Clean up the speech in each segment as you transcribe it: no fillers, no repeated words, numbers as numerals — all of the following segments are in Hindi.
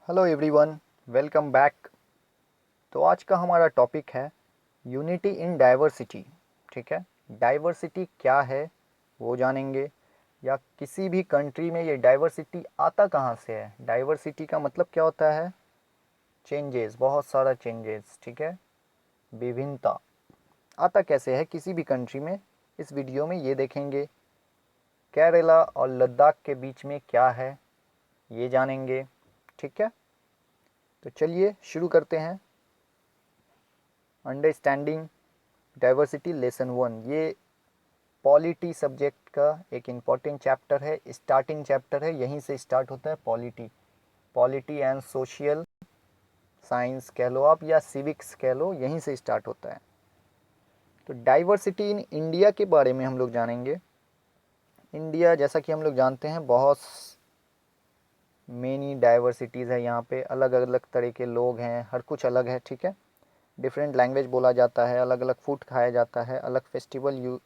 Hello everyone, welcome back. तो आज का हमारा टॉपिक है यूनिटी इन डाइवर्सिटी। ठीक है, डाइवर्सिटी क्या है वो जानेंगे, या किसी भी कंट्री में ये डाइवर्सिटी आता कहाँ से है। डाइवर्सिटी का मतलब क्या होता है? चेंजेस, बहुत सारा चेंजेस। ठीक है, विभिन्नता आता कैसे है किसी भी कंट्री में, इस वीडियो में ये देखेंगे। केरला और लद्दाख के बीच में क्या है ये जानेंगे। ठीक है, तो चलिए शुरू करते हैं। अंडरस्टैंडिंग डाइवर्सिटी लेसन 1, ये पॉलिटी सब्जेक्ट का एक इम्पॉर्टेंट चैप्टर है, स्टार्टिंग चैप्टर है। यहीं से स्टार्ट होता है polity. Polity and social science कह लो आप, या सिविक्स कह लो, यहीं से स्टार्ट होता है। तो डाइवर्सिटी इन इंडिया के बारे में हम लोग जानेंगे। इंडिया, जैसा कि हम लोग जानते हैं, बहुत मेनी डाइवर्सिटीज़ है। यहाँ पे अलग अलग तरह के लोग हैं, हर कुछ अलग है। ठीक है, डिफरेंट लैंग्वेज बोला जाता है, अलग अलग फूड खाया जाता है, अलग फेस्टिवल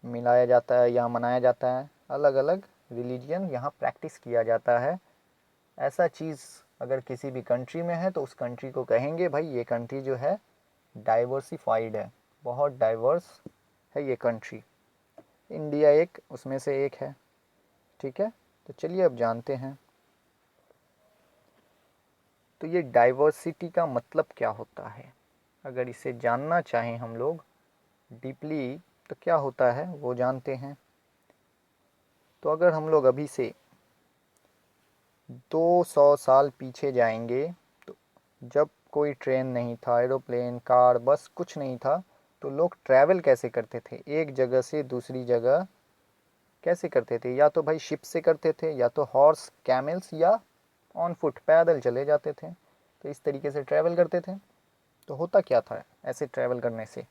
मिलाया जाता है या मनाया जाता है, अलग अलग रिलीजन यहाँ प्रैक्टिस किया जाता है। ऐसा चीज़ अगर किसी भी कंट्री में है तो उस कंट्री को कहेंगे भाई ये कंट्री जो है डाइवर्सिफाइड है, बहुत डाइवर्स है ये कंट्री। इंडिया एक उसमें से एक है। ठीक है, तो चलिए अब जानते हैं। तो ये डाइवर्सिटी का मतलब क्या होता है, अगर इसे जानना चाहें हम लोग डीपली तो क्या होता है वो जानते हैं। तो अगर हम लोग अभी से 200 साल पीछे जाएंगे, तो जब कोई ट्रेन नहीं था, एरोप्लेन, कार, बस कुछ नहीं था, तो लोग ट्रैवल कैसे करते थे एक जगह से दूसरी जगह? कैसे करते थे? या तो भाई शिप से करते थे, या तो हॉर्स, कैमल्स, या ऑन फुट पैदल चले जाते थे। तो इस तरीके से ट्रैवल करते थे। तो होता क्या था ऐसे ट्रैवल करने से?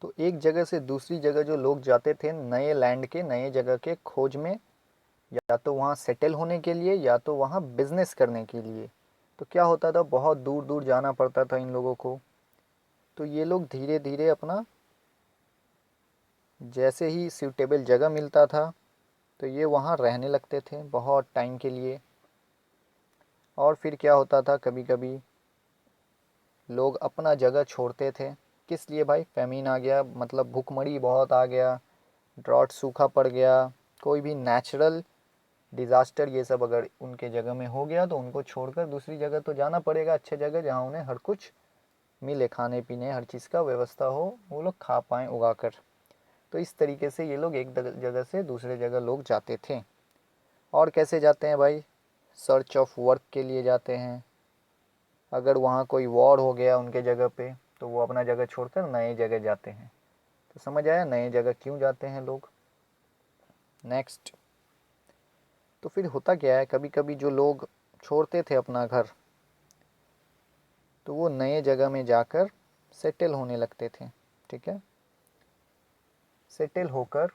तो एक जगह से दूसरी जगह जो लोग जाते थे नए लैंड के, नए जगह के खोज में, या तो वहाँ सेटल होने के लिए या तो वहाँ बिजनेस करने के लिए। तो क्या होता था, बहुत दूर दूर जाना पड़ता था इन लोगों को। तो ये लोग धीरे धीरे अपना, जैसे ही सूटेबल जगह मिलता था तो ये वहाँ रहने लगते थे बहुत टाइम के लिए। और फिर क्या होता था, कभी कभी लोग अपना जगह छोड़ते थे। किस लिए भाई? फेमिन आ गया, मतलब भूखमरी बहुत आ गया, ड्रॉट, सूखा पड़ गया, कोई भी नेचुरल डिज़ास्टर, ये सब अगर उनके जगह में हो गया तो उनको छोड़कर दूसरी जगह तो जाना पड़ेगा, अच्छे जगह जहाँ उन्हें हर कुछ मिले, खाने पीने हर चीज़ का व्यवस्था हो, वो लोग खा पाएँ उगा कर। तो इस तरीके से ये लोग एक जगह से दूसरे जगह लोग जाते थे। और कैसे जाते हैं भाई? सर्च ऑफ वर्क के लिए जाते हैं। अगर वहाँ कोई वॉर हो गया उनके जगह पे तो वो अपना जगह छोड़कर नए जगह जाते हैं। तो समझ आया नए जगह क्यों जाते हैं लोग। नेक्स्ट, तो फिर होता क्या है, कभी कभी जो लोग छोड़ते थे अपना घर तो वो नए जगह में जाकर सेटल होने लगते थे। ठीक है, सेटल होकर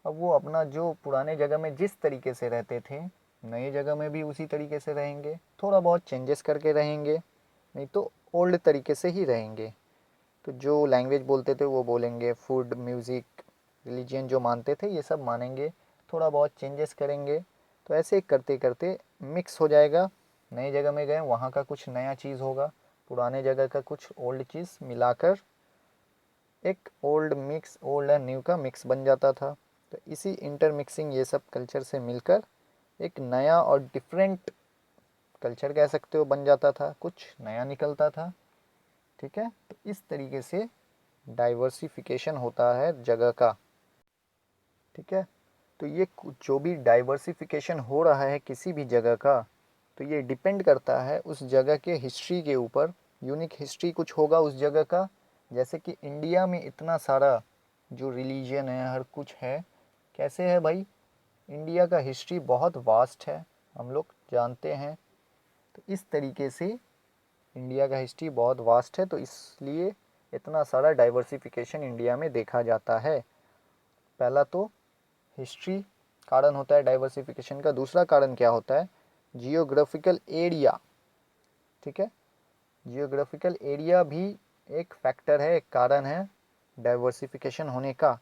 अब वो अपना जो पुराने जगह में जिस तरीके से रहते थे नई जगह में भी उसी तरीके से रहेंगे, थोड़ा बहुत चेंजेस करके रहेंगे, नहीं तो ओल्ड तरीके से ही रहेंगे। तो जो लैंग्वेज बोलते थे वो बोलेंगे, फूड, म्यूज़िक, रिलीजन जो मानते थे ये सब मानेंगे, थोड़ा बहुत चेंजेस करेंगे। तो ऐसे करते करते मिक्स हो जाएगा। नई जगह में गए, वहाँ का कुछ नया चीज़ होगा, पुराने जगह का कुछ ओल्ड चीज़ मिलाकर एक old mix, old and new का मिक्स बन जाता था। तो इसी इंटरमिक्सिंग ये सब कल्चर से मिलकर एक नया और डिफरेंट कल्चर कह सकते हो बन जाता था, कुछ नया निकलता था। ठीक है, तो इस तरीके से डाइवर्सिफिकेशन होता है जगह का। ठीक है, तो ये जो भी डाइवर्सिफिकेशन हो रहा है किसी भी जगह का, तो ये डिपेंड करता है उस जगह के हिस्ट्री के ऊपर। यूनिक हिस्ट्री कुछ होगा उस जगह का। जैसे कि इंडिया में इतना सारा जो रिलीजन है, हर कुछ है। कैसे है भाई? इंडिया का हिस्ट्री बहुत वास्ट है, हम लोग जानते हैं। तो इस तरीके से इंडिया का हिस्ट्री बहुत वास्ट है, तो इसलिए इतना सारा डाइवर्सिफिकेशन इंडिया में देखा जाता है। पहला तो हिस्ट्री कारण होता है डाइवर्सिफिकेशन का। दूसरा कारण क्या होता है? Geographical area. ठीक है, जियोग्राफिकल एरिया भी एक फैक्टर है, एक कारण है डाइवर्सिफिकेशन होने का।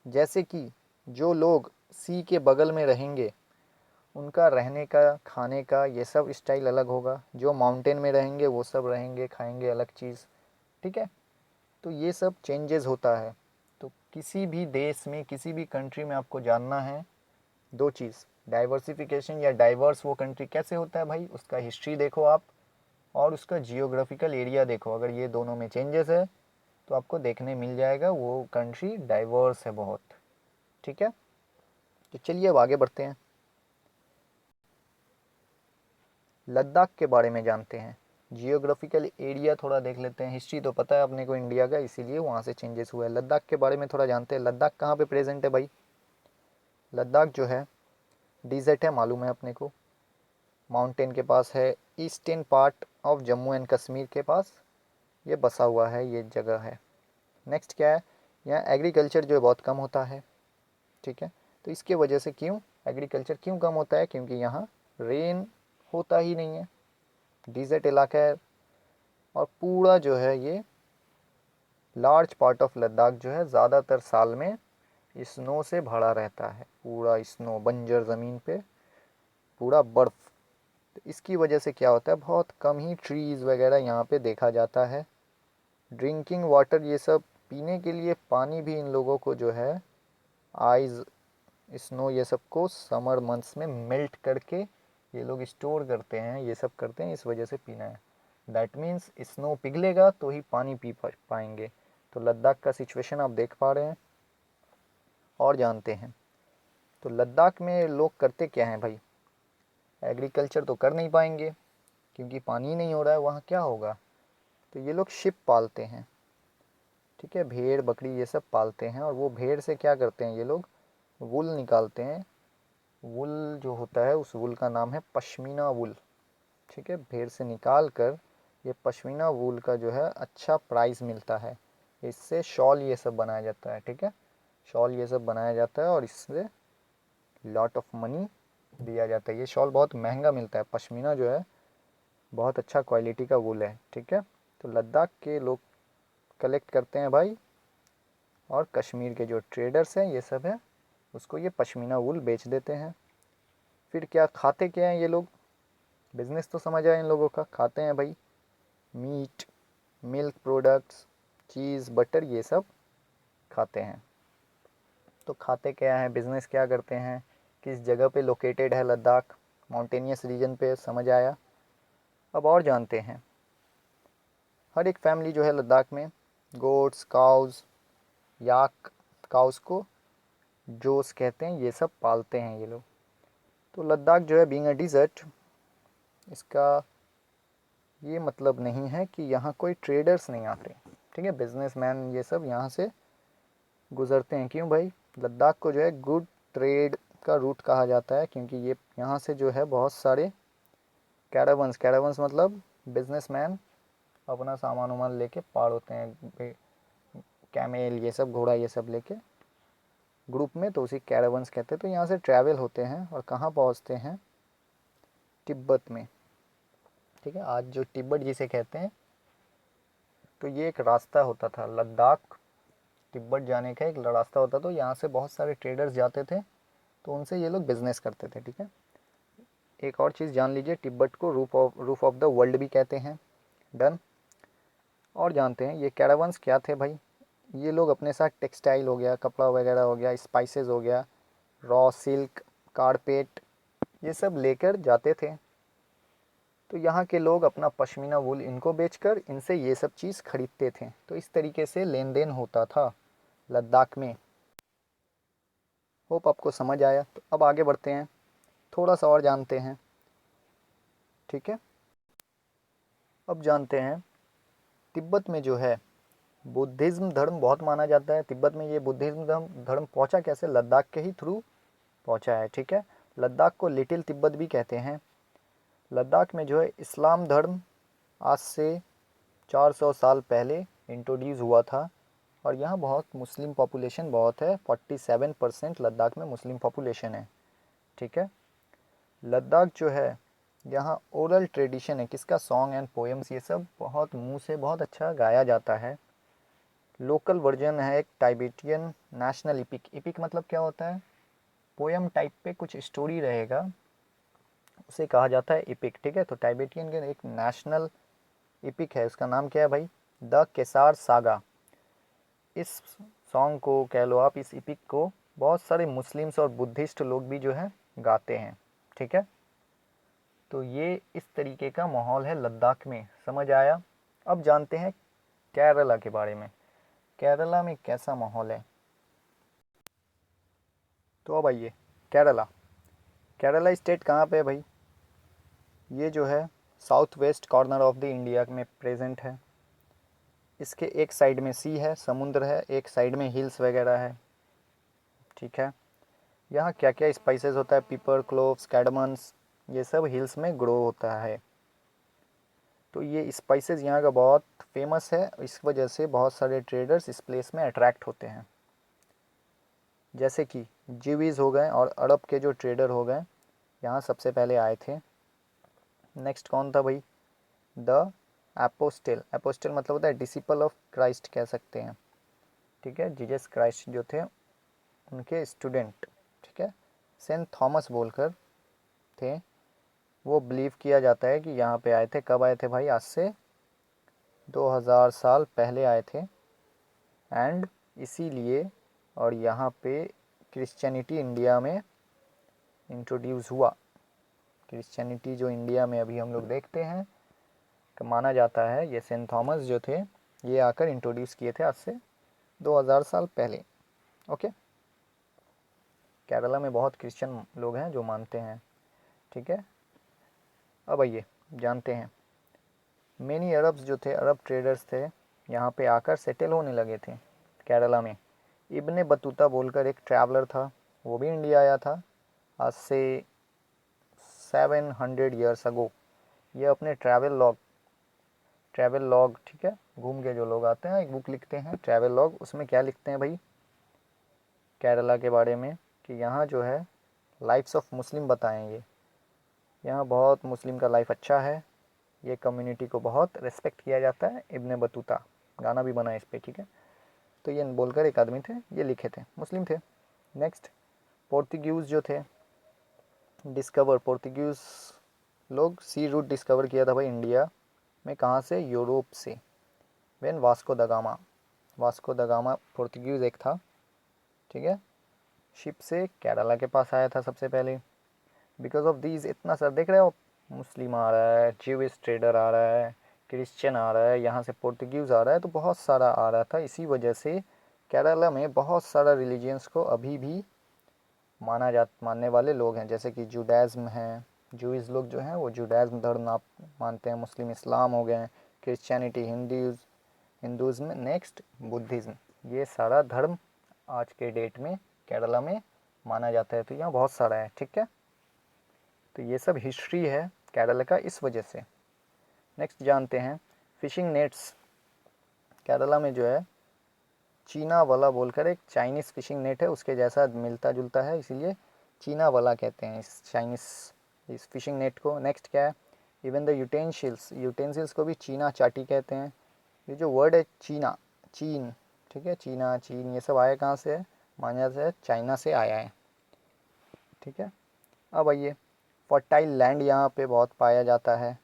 जैसे कि जो लोग सी के बगल में रहेंगे उनका रहने का, खाने का, ये सब स्टाइल अलग होगा। जो माउंटेन में रहेंगे वो सब रहेंगे, खाएंगे अलग चीज़, ठीक है। तो ये सब चेंजेस होता है। तो किसी भी देश में, किसी भी कंट्री में आपको जानना है दो चीज़, डाइवर्सिफिकेशन या डाइवर्स वो कंट्री कैसे होता है भाई, उसका हिस्ट्री देखो आप, और उसका जियोग्राफिकल एरिया देखो। अगर ये दोनों में चेंजेस है तो आपको देखने मिल जाएगा वो कंट्री डाइवर्स है बहुत, ठीक है। तो चलिए अब आगे बढ़ते हैं, लद्दाख के बारे में जानते हैं। जियोग्राफिकल एरिया थोड़ा देख लेते हैं। हिस्ट्री तो पता है अपने को इंडिया का, इसीलिए वहाँ से चेंजेस हुआ है। लद्दाख के बारे में थोड़ा जानते हैं। लद्दाख कहाँ पे प्रेजेंट है भाई? लद्दाख जो है डिज़र्ट है, मालूम है अपने को, माउंटेन के पास है, eastern part of Jammu and Kashmir के पास ये बसा हुआ है, ये जगह है। नेक्स्ट क्या है, यहाँ एग्रीकल्चर जो है बहुत कम होता है, ठीक है। तो इसके वजह से क्यों एग्रीकल्चर क्यों कम होता है? क्योंकि यहाँ रेन होता ही नहीं है, डिज़र्ट इलाका है। और पूरा जो है ये लार्ज पार्ट ऑफ लद्दाख जो है ज़्यादातर साल में स्नो से भरा रहता है, पूरा स्नो, बंजर ज़मीन पे पूरा बर्फ़। तो इसकी वजह से क्या होता है, बहुत कम ही ट्रीज़ वगैरह यहाँ पे देखा जाता है। ड्रिंकिंग वाटर, ये सब पीने के लिए पानी भी इन लोगों को जो है आइज़, स्नो, ये सब को समर मंथ्स में मेल्ट करके ये लोग स्टोर करते हैं, ये सब करते हैं, इस वजह से पीना है। दैट मीन्स स्नो पिघलेगा तो ही पानी पी पाएंगे। तो लद्दाख का सिचुएशन आप देख पा रहे हैं। और जानते हैं तो लद्दाख में लोग करते क्या हैं भाई? एग्रीकल्चर तो कर नहीं पाएंगे क्योंकि पानी ही नहीं हो रहा है वहाँ, क्या होगा? तो ये लोग शिप पालते हैं, ठीक है, भेड़ बकरी ये सब पालते हैं। और वो भेड़ से क्या करते हैं ये लोग, वुल निकालते हैं। वुल जो होता है उस वुल का नाम है पश्मीना वुल, ठीक है। भेड़ से निकाल कर ये पश्मीना वूल का जो है अच्छा प्राइस मिलता है। इससे शॉल ये सब बनाया जाता है, ठीक है, शॉल ये सब बनाया जाता है और इससे लॉट ऑफ मनी दिया जाता है। ये शॉल बहुत महंगा मिलता है, पश्मीना जो है बहुत अच्छा क्वालिटी का वूल है, ठीक है। तो लद्दाख के लोग कलेक्ट करते हैं भाई, और कश्मीर के जो ट्रेडर्स हैं ये सब है उसको ये पश्मीना वूल बेच देते हैं। फिर क्या खाते क्या हैं ये लोग? बिजनेस तो समझ आया इन लोगों का, खाते हैं भाई मीट, मिल्क प्रोडक्ट्स, चीज़, बटर, ये सब खाते हैं। तो खाते क्या है, बिजनेस क्या करते हैं, किस जगह पे लोकेटेड है लद्दाख, माउंटेनियस रीजन पे, समझ आया। अब और जानते हैं, हर एक फैमिली जो है लद्दाख में गोट्स, काउज, याक, काउस को जोस कहते हैं, ये सब पालते हैं ये लोग। तो लद्दाख जो है बीइंग अ डिज़र्ट, इसका ये मतलब नहीं है कि यहाँ कोई ट्रेडर्स नहीं आते, ठीक है, बिजनेसमैन ये सब यहाँ से गुज़रते हैं। क्यों भाई? लद्दाख को जो है गुड ट्रेड का रूट कहा जाता है, क्योंकि ये यहाँ से जो है बहुत सारे कैरावंस, कैरावंस मतलब बिजनेसमैन अपना सामान वामान लेके पार होते हैं, कैमेल ये सब, घोड़ा ये सब लेके ग्रुप में, तो उसी कैरावंस कहते हैं। तो यहाँ से ट्रैवल होते हैं और कहाँ पहुँचते हैं, तिब्बत में, ठीक है। आज जो तिब्बत जिसे कहते हैं, तो ये एक रास्ता होता था लद्दाख तिब्बत जाने का, एक रास्ता होता। तो यहाँ से बहुत सारे ट्रेडर्स जाते थे, तो उनसे ये लोग बिजनेस करते थे, ठीक है। एक और चीज़ जान लीजिए, तिब्बत को रूफ ऑफ द वर्ल्ड भी कहते हैं। डन। और जानते हैं ये कैरावंस क्या थे भाई? ये लोग अपने साथ टेक्सटाइल हो गया, कपड़ा वगैरह हो गया, स्पाइसेस हो गया, रॉ सिल्क, कारपेट, ये सब लेकर जाते थे। तो यहाँ के लोग अपना पश्मीना वूल इनको बेचकर इनसे ये सब चीज़ खरीदते थे। तो इस तरीके से लेन देन होता था लद्दाख में। होप आपको समझ आया। तो अब आगे बढ़ते हैं, थोड़ा सा और जानते हैं, ठीक है। अब जानते हैं तिब्बत में जो है बुद्धिज़्म धर्म बहुत माना जाता है। तिब्बत में ये बुद्धिज़्म धर्म पहुंचा कैसे? लद्दाख के ही थ्रू पहुंचा है, ठीक है। लद्दाख को लिटिल तिब्बत भी कहते हैं। लद्दाख में जो है इस्लाम धर्म आज से 400 साल पहले इंट्रोड्यूस हुआ था, और यहाँ बहुत मुस्लिम पॉपुलेशन बहुत है, 47% लद्दाख में मुस्लिम पॉपुलेशन है, ठीक है। लद्दाख जो है यहाँ ओरल ट्रेडिशन है, किसका? सॉन्ग एंड पोएम्स, ये सब बहुत मुंह से बहुत अच्छा गाया जाता है। लोकल वर्जन है एक टाइबेटियन नेशनल इपिक। इपिक मतलब क्या होता है? पोएम टाइप पे कुछ स्टोरी रहेगा, उसे कहा जाता है इपिक, ठीक है। तो टाइबेटियन के एक नेशनल इपिक है, उसका नाम क्या है भाई, द केसार सागा। इस सॉन्ग को कह लो आप, इस इपिक को बहुत सारे मुस्लिम्स और बुद्धिस्ट लोग भी जो है गाते हैं, ठीक है। तो ये इस तरीके का माहौल है लद्दाख में, समझ आया। अब जानते हैं केरला के बारे में, केरला में कैसा माहौल है। तो अब आइए केरला। केरला स्टेट कहाँ पे है भाई, ये जो है south west corner of the India में प्रेजेंट है। इसके एक साइड में सी है, समुद्र है, एक साइड में हिल्स वगैरह है, ठीक है। यहाँ क्या क्या स्पाइसेस होता है, पीपर, क्लोव्स, कैडमन्स, ये सब हिल्स में ग्रो होता है। तो ये स्पाइसेस यहाँ का बहुत फेमस है, इस वजह से बहुत सारे ट्रेडर्स इस प्लेस में अट्रैक्ट होते हैं। जैसे कि जीवीज हो गए और अरब के जो ट्रेडर हो गए, यहाँ सबसे पहले आए थे। नेक्स्ट कौन था भाई, द एपोस्टल। एपोस्टल मतलब होता है डिसिपल ऑफ क्राइस्ट कह सकते हैं, ठीक है। जीसस क्राइस्ट जो थे उनके स्टूडेंट, ठीक है, सेंट थॉमस बोलकर थे। वो बिलीव किया जाता है कि यहाँ पे आए थे, कब आए थे भाई, आज से 2000 साल पहले आए थे। एंड इसीलिए और यहाँ पे क्रिश्चियनिटी इंडिया में इंट्रोड्यूस हुआ। क्रिश्चियनिटी जो इंडिया में अभी हम लोग देखते हैं, माना जाता है ये सेंट थॉमस जो थे ये आकर इंट्रोड्यूस किए थे आज से 2000 साल पहले, ओके। केरला में बहुत क्रिश्चियन लोग हैं जो मानते हैं, ठीक है। अब आइए जानते हैं, मेनी अरब्स जो थे, अरब ट्रेडर्स थे, यहाँ पे आकर सेटल होने लगे थे केरला में। इब्ने बतूता बोलकर एक ट्रैवलर था, वो भी इंडिया आया था आज से 700 ईयर्स अगो। ये अपने ट्रैवल लॉग, ठीक है, घूम के जो लोग आते हैं एक बुक लिखते हैं ट्रैवल लॉग, उसमें क्या लिखते हैं भाई केरला के बारे में, कि यहाँ जो है लाइफ्स ऑफ मुस्लिम बताएंगे। यहाँ बहुत मुस्लिम का लाइफ अच्छा है, ये कम्युनिटी को बहुत रिस्पेक्ट किया जाता है। इब्ने बतूता, गाना भी बना है इस पर, ठीक है। तो ये बोलकर एक आदमी थे, ये लिखे थे, मुस्लिम थे। नेक्स्ट पोर्तुगीज़ जो थे, पोर्तुगीज़ लोग सी रूट डिस्कवर किया था भाई इंडिया में, कहाँ से, यूरोप से। When Vasco the gamma Portuguese एक था, ठीक है, शिप से केरला के पास आया था सबसे पहले। बिकॉज ऑफ दीज, इतना सर देख रहे हो, मुस्लिम आ रहा है, ज्यूइश ट्रेडर आ रहा है, क्रिश्चियन आ रहा है, यहाँ से पोर्तुगीज़ आ रहा है, तो बहुत सारा आ रहा था। इसी वजह से केरला में बहुत सारा रिलीजियंस को अभी भी मानने वाले लोग हैं, जैसे कि जुडाइज्म है, जूइस लोग जो हैं वो जुडाइज्म धर्म आप मानते हैं। मुस्लिम इस्लाम हो गए, क्रिश्चियनिटी, हिंदुज़म, नेक्स्ट बुद्धिज़्म, ये सारा धर्म आज के डेट में केरला में माना जाता है। तो यहाँ बहुत सारा है, ठीक है। तो ये सब हिस्ट्री है केरला का इस वजह से। नेक्स्ट जानते हैं फिशिंग नेट्स। केरला में जो है चीना वाला बोलकर एक चाइनीज़ फिशिंग नेट है, उसके जैसा मिलता जुलता है, इसीलिए चीना वाला कहते हैं इस चाइनीज़ इस फिशिंग नेट को। नेक्स्ट क्या है, इवन द यूटेंसिल्स को भी चीना चाटी कहते हैं। ये जो वर्ड है चीन, ठीक है, चीन, ये सब आया कहाँ से है, माना जाता है चाइना से आया है, ठीक है। अब आइए, फर्टाइल लैंड यहाँ पे बहुत पाया जाता है,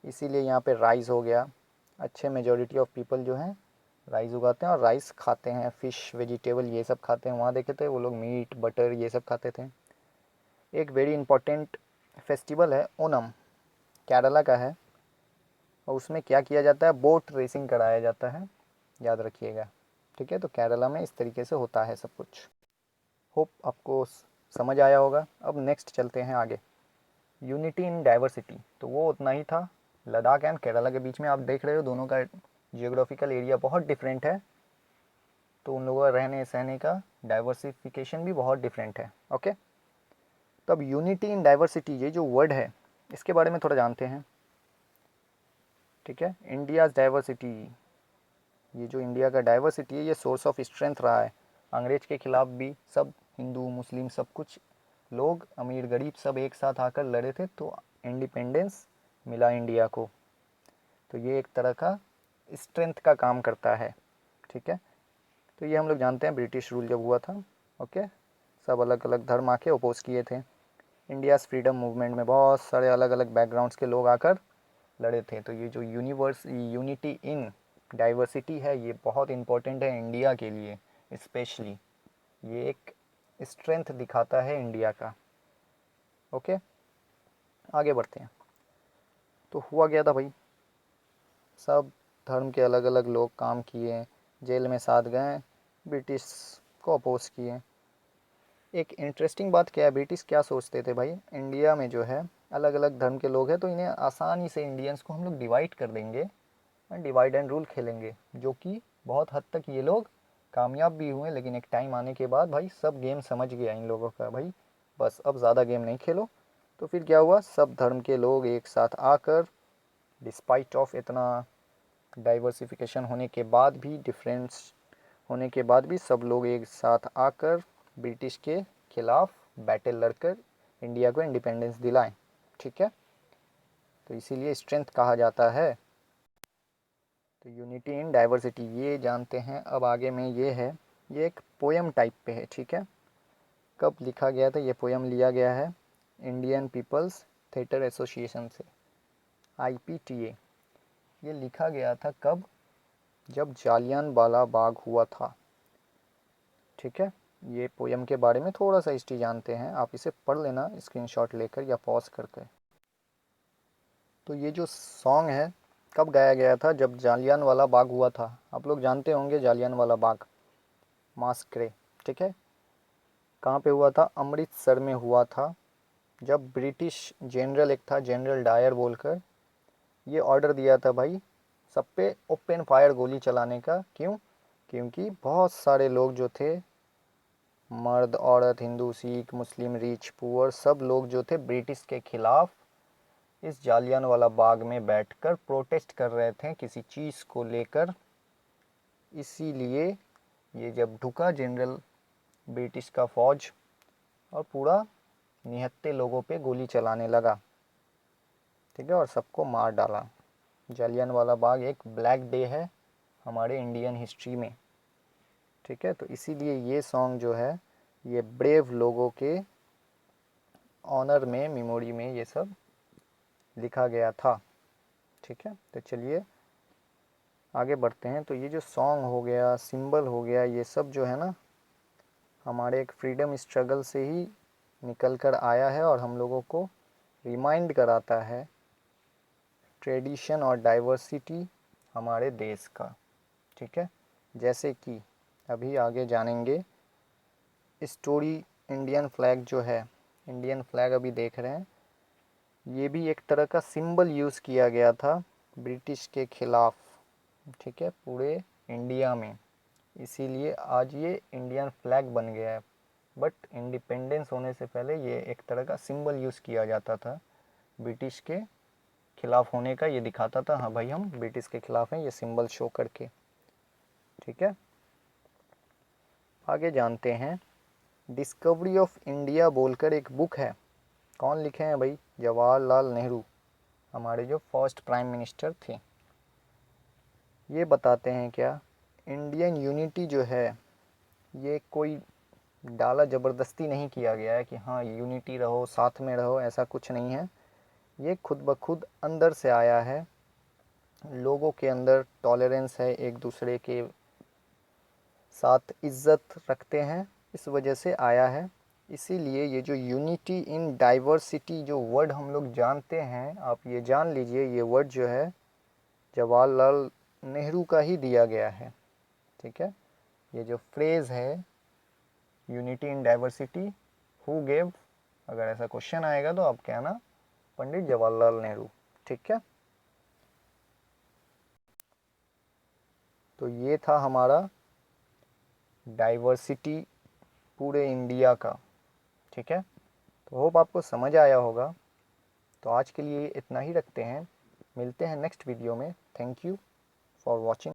इसीलिए यहाँ पे राइस हो गया। अच्छे मेजॉरिटी ऑफ पीपल जो हैं राइस उगाते हैं और राइस खाते हैं, फ़िश, वेजिटेबल ये सब खाते हैं। वहाँ देखे थे वो लोग मीट, बटर ये सब खाते थे। एक वेरी इंपॉर्टेंट फेस्टिवल है ओनम, केरला का है, और उसमें क्या किया जाता है, बोट रेसिंग कराया जाता है, याद रखिएगा, ठीक है। तो केरला में इस तरीके से होता है सब कुछ। होप आपको समझ आया होगा। अब नेक्स्ट चलते हैं आगे, यूनिटी इन डाइवर्सिटी। तो वो उतना ही था, लद्दाख एंड केरला के बीच में आप देख रहे हो दोनों का जियोग्राफिकल एरिया बहुत डिफरेंट है, तो उन लोगों का रहने सहने का डाइवर्सिफिकेशन भी बहुत डिफरेंट है, ओके। तो अब यूनिटी इन डाइवर्सिटी ये जो वर्ड है इसके बारे में थोड़ा जानते हैं, ठीक है। इंडियाज़ डाइवर्सिटी, ये जो इंडिया का डाइवर्सिटी है ये सोर्स ऑफ स्ट्रेंथ रहा है। अंग्रेज के खिलाफ भी सब हिंदू मुस्लिम सब कुछ लोग, अमीर गरीब सब एक साथ आकर लड़े थे, तो इंडिपेंडेंस मिला इंडिया को। तो ये एक तरह का स्ट्रेंथ का काम करता है, ठीक है। तो ये हम लोग जानते हैं ब्रिटिश रूल जब हुआ था, ओके, सब अलग अलग धर्म आके अपोज किए थे। इंडियाज़ फ्रीडम मूवमेंट में बहुत सारे अलग अलग बैकग्राउंड्स के लोग आकर लड़े थे। तो ये जो यूनिटी इन डाइवर्सिटी है, ये बहुत इम्पोर्टेंट है इंडिया के लिए स्पेशली। ये एक स्ट्रेंथ दिखाता है इंडिया का। ओके, आगे बढ़ते हैं। तो हुआ गया था भाई, सब धर्म के अलग अलग लोग काम किए, जेल में साथ गए, ब्रिटिश को अपोज किए। एक इंटरेस्टिंग बात क्या है, ब्रिटिश क्या सोचते थे भाई, इंडिया में जो है अलग अलग धर्म के लोग हैं, तो इन्हें आसानी से इंडियंस को हम लोग डिवाइड कर देंगे, डिवाइड एंड रूल खेलेंगे, जो कि बहुत हद तक ये लोग कामयाब भी हुए। लेकिन एक टाइम आने के बाद भाई सब गेम समझ गया इन लोगों का, भाई बस अब ज़्यादा गेम नहीं खेलो। तो फिर क्या हुआ, सब धर्म के लोग एक साथ आकर, डिस्पाइट ऑफ इतना डाइवर्सिफिकेशन होने के बाद भी, डिफरेंस होने के बाद भी, सब लोग एक साथ आकर ब्रिटिश के खिलाफ बैटल लड़कर इंडिया को इंडिपेंडेंस दिलाएं। ठीक है, तो इसीलिए स्ट्रेंथ कहा जाता है। तो यूनिटी इन डाइवर्सिटी ये जानते हैं। अब आगे में ये है, ये एक पोयम टाइप पे है। ठीक है, कब लिखा गया था, ये पोयम लिया गया है इंडियन पीपल्स थिएटर एसोसिएशन से, IPTA। ये लिखा गया था कब, जब जालियनवाला बाग हुआ था। ठीक है, ये पोयम के बारे में थोड़ा सा हिस्ट्री जानते हैं, आप इसे पढ़ लेना स्क्रीनशॉट लेकर या पॉज करके। तो ये जो सॉन्ग है कब गाया गया था, जब जालियनवाला बाग हुआ था। आप लोग जानते होंगे जालियनवाला बाग मास्करे। ठीक है, कहाँ पे हुआ था, अमृतसर में हुआ था। जब ब्रिटिश जनरल एक था, जनरल डायर बोलकर, ये ऑर्डर दिया था भाई सब पे ओपन फायर गोली चलाने का। क्यों, क्योंकि बहुत सारे लोग जो थे, मर्द औरत, हिंदू सिख मुस्लिम रिच पुअर, सब लोग जो थे ब्रिटिश के खिलाफ इस जालियनवाला बाग में बैठकर प्रोटेस्ट कर रहे थे किसी चीज़ को लेकर। इसीलिए ये जब ढुका जनरल ब्रिटिश का फौज, और पूरा निहत्थे लोगों पे गोली चलाने लगा। ठीक है, और सबको मार डाला। जालियनवाला बाग एक ब्लैक डे है हमारे इंडियन हिस्ट्री में। ठीक है, तो इसीलिए ये सॉन्ग जो है, ये ब्रेव लोगों के ऑनर में, मेमोरी में ये सब लिखा गया था। ठीक है, तो चलिए आगे बढ़ते हैं। तो ये जो सॉन्ग हो गया, सिंबल हो गया, ये सब जो है ना, हमारे एक फ्रीडम स्ट्रगल से ही निकल कर आया है, और हम लोगों को रिमाइंड कराता है ट्रेडिशन और डाइवर्सिटी हमारे देश का। ठीक है, जैसे कि अभी आगे जानेंगे स्टोरी। इंडियन फ्लैग जो है, इंडियन फ्लैग अभी देख रहे हैं, ये भी एक तरह का सिंबल यूज़ किया गया था ब्रिटिश के खिलाफ। ठीक है, पूरे इंडिया में, इसीलिए आज ये इंडियन फ्लैग बन गया है। बट इंडिपेंडेंस होने से पहले ये एक तरह का सिंबल यूज़ किया जाता था ब्रिटिश के खिलाफ होने का। ये दिखाता था हाँ भाई हम ब्रिटिश के खिलाफ हैं, ये सिंबल शो करके। ठीक है, आगे जानते हैं। डिस्कवरी ऑफ इंडिया बोलकर एक बुक है, कौन लिखे हैं भाई, जवाहरलाल नेहरू, हमारे जो फर्स्ट प्राइम मिनिस्टर थे। ये बताते हैं क्या, इंडियन यूनिटी जो है, ये कोई डाला ज़बरदस्ती नहीं किया गया है कि हाँ यूनिटी रहो साथ में रहो, ऐसा कुछ नहीं है। ये खुद ब खुद अंदर से आया है, लोगों के अंदर टॉलरेंस है, एक दूसरे के साथ इज्जत रखते हैं, इस वजह से आया है। इसीलिए ये जो यूनिटी इन डाइवर्सिटी जो वर्ड हम लोग जानते हैं, आप ये जान लीजिए, ये वर्ड जो है जवाहरलाल नेहरू का ही दिया गया है। ठीक है, ये जो फ्रेज़ है unity in diversity, who gave, अगर ऐसा क्वेश्चन आएगा तो आप कहना पंडित जवाहरलाल नेहरू। ठीक है, तो ये था हमारा डाइवर्सिटी पूरे इंडिया का। ठीक है, तो होप आपको समझ आया होगा। तो आज के लिए इतना ही रखते हैं, मिलते हैं नेक्स्ट वीडियो में। Thank you for watching.